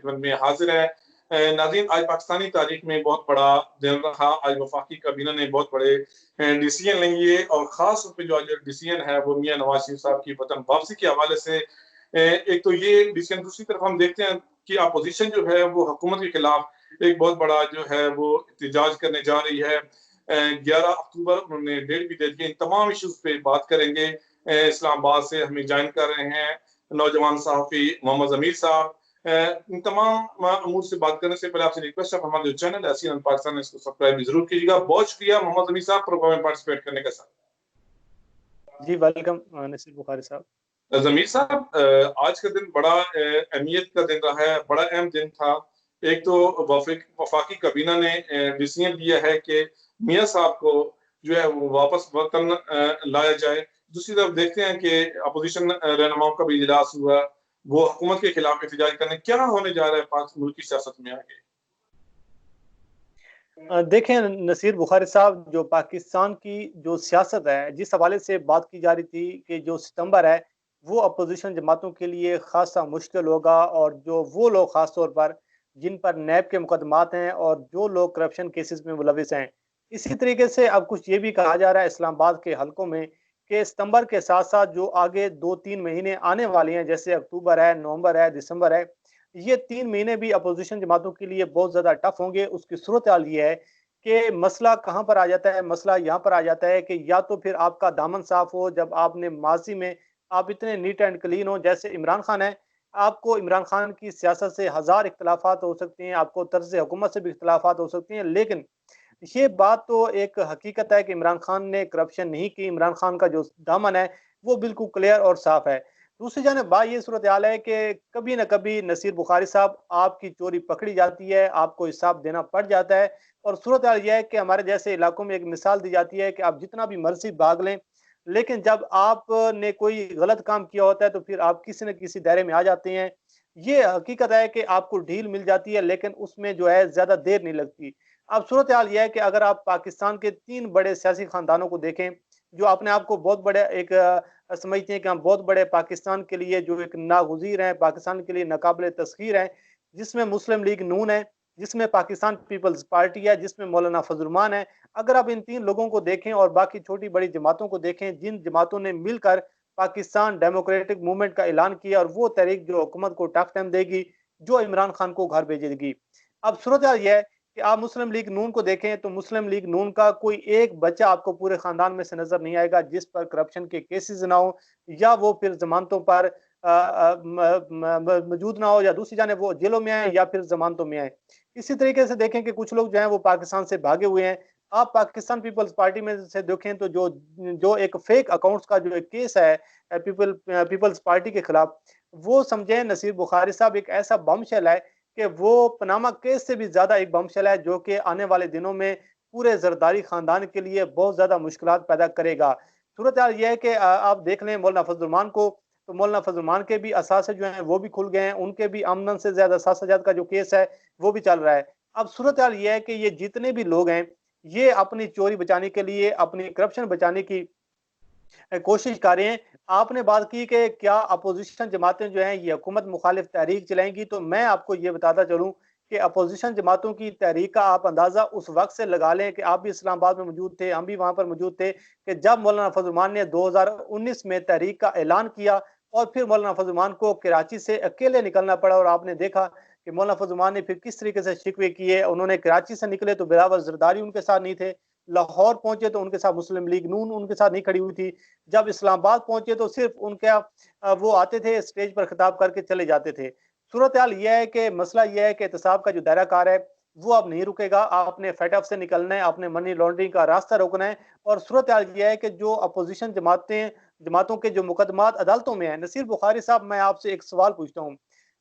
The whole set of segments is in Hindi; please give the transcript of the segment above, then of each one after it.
में हाजिर है। नाज़रीन, आज पाकिस्तानी तारीख में बहुत बड़ा दिन रहा। आज वफाकी काबीना ने बहुत बड़े डिसीजन लिए और ख़ास तौर पे जो आज डिसीजन है वो मियां नवाज शरीफ साहब की वतन वापसी के हवाले से। एक तो ये डिसीजन, दूसरी तरफ हम देखते हैं कि अपोजिशन जो है वो हुकूमत के खिलाफ एक बहुत बड़ा जो है वो एहतजाज करने जा रही है। 11 अक्टूबर उन्होंने डेट भी दे दी। इन तमाम इशूज पे बात करेंगे। इस्लामाबाद से हमें ज्वाइन कर रहे हैं नौजवान सहाफ़ी मोहम्मद जमीर साहब। इन तमाम अमूर से बात करने से पहले आपसे रिक्वेस्ट है, हमारा जो चैनल है CNN पाकिस्तान है, इसको सब्सक्राइब भी जरूर कीजिएगा। बहुत शुक्रिया मोहम्मद जमीर साहब प्रोग्राम में पार्टिसिपेट करने का। साथ जी वेलकम नसीर बुखारी साहब। जमीर साहब, आज का दिन बड़ा अहमियत का दिन रहा है, बड़ा अहम दिन था। एक तो वफाकी काबीना ने डिसीजन लिया है कि मियां साहब को जो है वो वापस वतन लाया जाए। दूसरी तरफ देखते हैं कि अपोजिशन रहनुमाओं का भी इजलास हुआ, वो हुकूमत के खिलाफ एहतजाज करने। क्या होने जा रहा है पाक मुल्क की सियासत में आगे? देखें नसीर बुखारी साहब, जो पाकिस्तान की जो सियासत है, जिस हवाले से बात की जा रही थी कि जो सितंबर है वो अपोजिशन जमातों के लिए खासा मुश्किल होगा, और जो वो लोग खास तौर पर जिन पर नैब के मुकदमात हैं और जो लोग करप्शन केसेस में मुलविस हैं। इसी तरीके से अब कुछ ये भी कहा जा रहा है इस्लामाबाद के हलकों में कि सितंबर के साथ साथ जो आगे 2-3 महीने आने वाले हैं, जैसे अक्टूबर है, नवंबर है, दिसंबर है, ये 3 महीने भी अपोजिशन जमातों के लिए बहुत ज़्यादा टफ होंगे। उसकी सूरत हाल ये है कि मसला कहाँ पर आ जाता है, मसला यहाँ पर आ जाता है कि या तो फिर आपका दामन साफ हो, जब आपने माजी में आप इतने नीट एंड क्लीन हो, जैसे इमरान खान है। आपको इमरान खान की सियासत से हज़ार इख्तलाफात हो सकते हैं, आपको तर्ज़ हुकूमत से भी इख्तलाफात हो सकते हैं, लेकिन ये बात तो एक हकीकत है कि इमरान खान ने करप्शन नहीं की। इमरान खान का जो दामन है वो बिल्कुल क्लियर और साफ है। दूसरी जानिब बात ये सूरत हाल है कि कभी ना कभी नसीर बुखारी साहब आपकी चोरी पकड़ी जाती है, आपको हिसाब देना पड़ जाता है। और सूरत हाल यह है कि हमारे जैसे इलाकों में एक मिसाल दी जाती है कि आप जितना भी मर्जी भाग लें, लेकिन जब आपने कोई गलत काम किया होता है तो फिर आप किसी न किसी दायरे में आ जाते हैं। ये हकीकत है कि आपको ढील मिल जाती है, लेकिन उसमें जो है ज्यादा देर नहीं लगती। अब सूरत हाल यह है कि अगर आप पाकिस्तान के 3 बड़े सियासी खानदानों को देखें, जो अपने आप को बहुत बड़े एक समझते हैं कि हम बहुत बड़े पाकिस्तान के लिए जो एक नागुज़ीर हैं, पाकिस्तान के लिए नाकाबिले तस्खीर हैं, जिसमें मुस्लिम लीग नून है, जिसमें पाकिस्तान पीपल्स पार्टी है, जिसमें मौलाना फजल रहमान है। अगर आप इन 3 लोगों को देखें और बाकी छोटी-बड़ी जमातों को देखें, जिन जमातों ने मिलकर पाकिस्तान डेमोक्रेटिक मूवमेंट का ऐलान किया, और वो तहरीक जो हुकूमत को टफ टाइम देगी, जो इमरान खान को घर भेजेगी। अब सूरत हाल ये है कि आप मुस्लिम लीग नून को देखें तो मुस्लिम लीग नून का कोई एक बच्चा आपको पूरे खानदान में से नजर नहीं आएगा जिस पर करप्शन के केसेस ना हो, या वो फिर जमानतों पर मौजूद ना हो, या दूसरी जाने वो जेलों में आए या फिर जमानतों में आए। इसी तरीके से देखें कि कुछ लोग जो हैं वो पाकिस्तान से भागे हुए हैं। आप पाकिस्तान पीपल्स पार्टी में से देखें तो जो जो एक फेक अकाउंट्स का जो एक केस है पीपल्स पार्टी के खिलाफ, वो समझे नसीर बुखारी साहब एक ऐसा बमशेल है कि वो पनामा केस से भी ज्यादा एक बमशेल है, जो कि आने वाले दिनों में पूरे जरदारी खानदान के लिए बहुत ज्यादा मुश्किलात पैदा करेगा। सूरत हाल यह है कि आप देख लें मौलाना फजल रहमान को, तो मौलाना फजल रहमान के भी असासे जो हैं वो भी खुल गए हैं, उनके भी आमदन से ज्यादा साजाद का जो केस है वो भी चल रहा है। अब सूरत हाल यह है कि ये जितने भी लोग हैं, ये अपनी चोरी बचाने के लिए, अपनी करप्शन बचाने की कोशिश कर रहे हैं। आपने बात की कि क्या अपोजिशन जमातें जो हैं ये हुकूमत मुखालिफ तहरीक चलाएंगी, तो मैं आपको ये बताता चलूं कि अपोजिशन जमातों की तहरीक का आप अंदाजा उस वक्त से लगा लें कि आप भी इस्लामाबाद में मौजूद थे, हम भी वहां पर मौजूद थे, कि जब मौलाना फजल रहमान ने 2019 में तहरीक का ऐलान किया और फिर मौलाना फजल रहमान को कराची से अकेले निकलना पड़ा, और आपने देखा कि मौलाना फजल रहमान ने फिर किस तरीके से शिकवे किए। उन्होंने कराची से निकले तो बिलावल जरदारी उनके साथ नहीं थे, लाहौर पहुंचे तो उनके साथ मुस्लिम लीग नून उनके साथ नहीं खड़ी हुई थी, जब इस्लामाबाद पहुंचे तो सिर्फ उनके वो आते थे, स्टेज पर खिताब करके चले जाते थे। सूरत हाल यह है कि मसला यह है कि एहतसाब का जो दायरा कार है वो अब नहीं रुकेगा। आपने फेटअप से निकलना है, आपने मनी लॉन्ड्रिंग का रास्ता रोकना है। और सूरत हाल यह है कि जो अपोजिशन जमातों के जो मुकदमात अदालतों में है, नसीर बुखारी साहब मैं आपसे एक सवाल पूछता हूँ,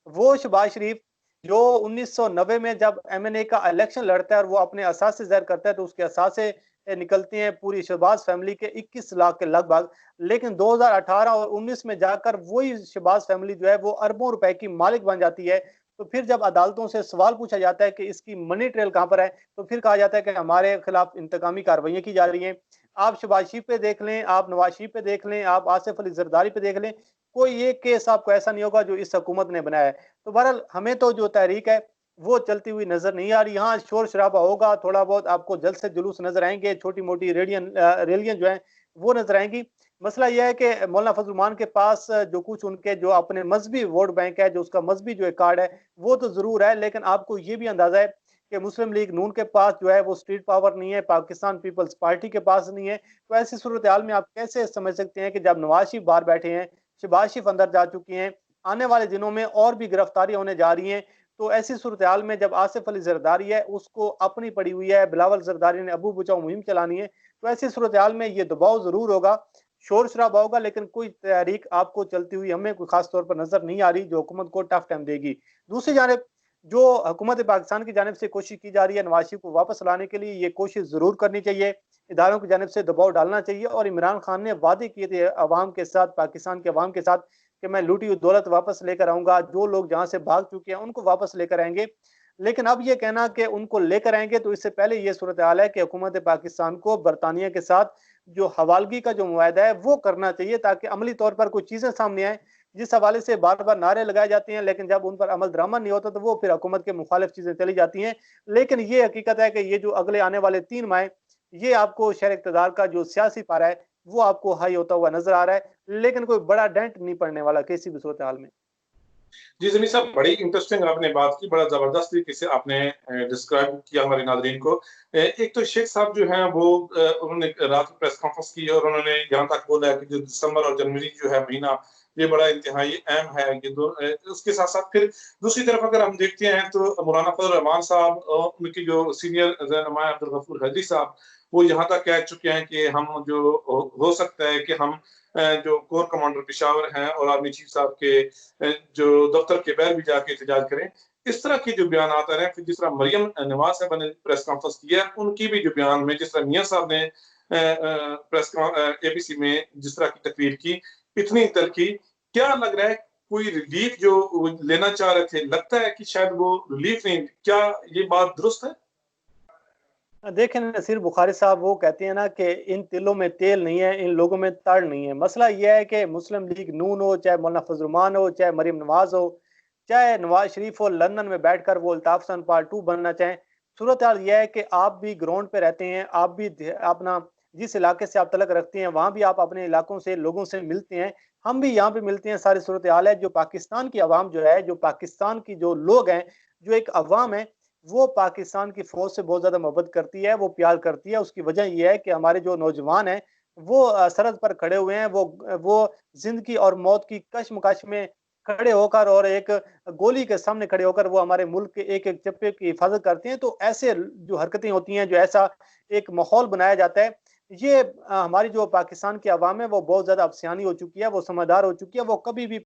वो शहबाज शरीफ जो 1990 में जब एमएनए का इलेक्शन लड़ता है और वो अपने असासे ज़ाहिर करता है, तो उसके असासे निकलते हैं पूरी शहबाज फैमिली के 21 लाख के लगभग। लेकिन 2018 और 19 में जाकर वही शहबाज फैमिली जो है वो अरबों रुपए की मालिक बन जाती है। तो फिर जब अदालतों से सवाल पूछा जाता है कि इसकी मनी ट्रेल कहां पर है, तो फिर कहा जाता है कि हमारे खिलाफ इंतकामी कार्रवाइयां की जा रही हैं। आप शहबाज शरीफ पे देख लें, आप नवाज शरीफ पे देख लें, आप आसिफ अली जरदारी पे देख लें, कोई एक केस आपको ऐसा नहीं होगा जो इस हुकूमत ने बनाया है। तो बहरहाल हमें तो जो तहरीक है वो चलती हुई नजर नहीं आ रही। हाँ, शोर शराबा होगा, थोड़ा बहुत आपको जल्द से जुलूस नजर आएंगे, छोटी मोटी रैलियां जो हैं वो नजर आएंगी। मसला यह है कि मौलाना फजल रहमान के पास जो कुछ उनके जो अपने मजहबी वोट बैंक है, जो उसका मजहबी जो कार्ड है, वो तो जरूर है, लेकिन आपको ये भी अंदाजा है कि मुस्लिम लीग नून के पास जो है वो स्ट्रीट पावर नहीं है, पाकिस्तान पीपल्स पार्टी के पास नहीं है। तो ऐसी सूरत हाल में आप कैसे समझ सकते हैं कि जब नवाज शरीफ बाहर बैठे हैं, शहबाज शरीफ अंदर जा चुके हैं, आने वाले दिनों में और भी गिरफ्तारियां होने जा रही हैं, तो ऐसी सूरत हाल में जब आसिफ अली जरदारी है उसको अपनी पड़ी हुई है, बिलावल जरदारी ने अबू बचाओ मुहिम चलानी है, तो ऐसी सूरत हाल में ये दबाव जरूर होगा, शोर शराबा होगा, लेकिन कोई तहरीक आपको चलती हुई हमें कोई खास तौर पर नजर नहीं आ रही जो हुकूमत को टफ टाइम देगी। दूसरी जानब जो हुकूमत पाकिस्तान की जानब से कोशिश की जा रही है नवाज शरीफ को वापस लाने के लिए, ये कोशिश जरूर करनी चाहिए, इदारों की जानब से दबाव डालना चाहिए। और इमरान खान ने वादे किए थे अवाम के साथ, पाकिस्तान के अवाम के साथ, कि मैं लूटी हुई दौलत वापस लेकर आऊंगा, जो लोग जहां से भाग चुके हैं उनको वापस लेकर आएंगे। लेकिन अब ये कहना कि उनको लेकर आएंगे, तो इससे पहले ये सूरत हाल है कि हुकूमत पाकिस्तान को बरतानिया के साथ जो हवालगी का जो मुआहदा है वो करना चाहिए, ताकि अमली तौर पर कुछ चीजें सामने आए। जिस हवाले से बार बार नारे लगाए जाते हैं, लेकिन जब उन पर अमल दरामद नहीं होता तो वो फिर हुकूमत के मुखालिफ चीजें चली जाती हैं। लेकिन ये हकीकत है कि ये जो अगले आने वाले 3 माह, ये आपको शहर इक़्तिदार का जो सियासी पारा है वो आपको हाई होता हुआ नजर आ रहा है, लेकिन कोई बड़ा डेंट नहीं पड़ने वाला किसी भी सूरत हाल में। जी जमीर साहब, बड़ी इंटरेस्टिंग आपने बात की, बड़ा जबरदस्त तरीके से आपने डिस्क्राइब किया हमारे नाज़रीन को। एक तो शेख साहब जो हैं वो उन्होंने रात में प्रेस कॉन्फ्रेंस की और उन्होंने यहाँ तक बोला है कि जो दिसंबर और जनवरी जो है महीना, ये बड़ा इंतहाई अहम है। ये दो उसके साथ साथ फिर दूसरी तरफ अगर हम देखते हैं तो मौलाना फजल रहमान साहब और उनकी जो सीनियर नुमाया अब्दुल गफूर हदी साहब, वो यहाँ तक कह चुके हैं कि हम जो हो सकता है कि हम जो कोर कमांडर पेशावर हैं और आर्मी चीफ साहब के जो दफ्तर के बाहर भी जाके एहतजाज करें। इस तरह के जो बयान आ रहे हैं, फिर जिस तरह मरियम नवाज साहब ने प्रेस कॉन्फ्रेंस किया, उनकी भी जो बयान में, जिस तरह मियां साहब ने प्रेस एबीसी में जिस तरह की तकरीर की, इतनी तलखी, क्या लग रहा है कोई रिलीफ जो लेना चाह रहे थे, लगता है कि शायद वो रिलीफ नहीं, क्या ये बात दुरुस्त है? देखें नसीर बुखारी साहब, वो कहते हैं ना कि इन तिलों में तेल नहीं है, इन लोगों में तड़ नहीं है। मसला यह है कि मुस्लिम लीग नून हो, चाहे मौलाना फजल रहमान हो, चाहे मरियम नवाज हो, चाहे नवाज शरीफ हो, लंदन में बैठकर वो अल्ताफ हसन पार्ट 2 बनना चाहें, सूरत हाल यह है कि आप भी ग्राउंड पे रहते हैं, आप भी अपना जिस इलाके से आप तलक रखते हैं वहां भी आप अपने इलाकों से लोगों से मिलते हैं, हम भी यहाँ पे मिलते हैं। सारी सूरत हाल है, जो पाकिस्तान की आवाम जो है, जो पाकिस्तान की जो लोग हैं, जो एक अवाम है, वो पाकिस्तान की फौज से बहुत ज्यादा मोहब्बत करती है, वो प्यार करती है। उसकी वजह यह है कि हमारे जो नौजवान हैं वो सरहद पर खड़े हुए हैं, वो जिंदगी और मौत की कशमकश में खड़े होकर और एक गोली के सामने खड़े होकर वो हमारे मुल्क के एक एक चप्पे की हिफाजत करते हैं। तो ऐसे जो हरकतें होती हैं, जो ऐसा एक माहौल बनाया जाता है, ये हमारी जो पाकिस्तान की आवाम है वो बहुत ज्यादा अफसानी हो चुकी है, वो समझदार हो चुकी है, वो कभी भी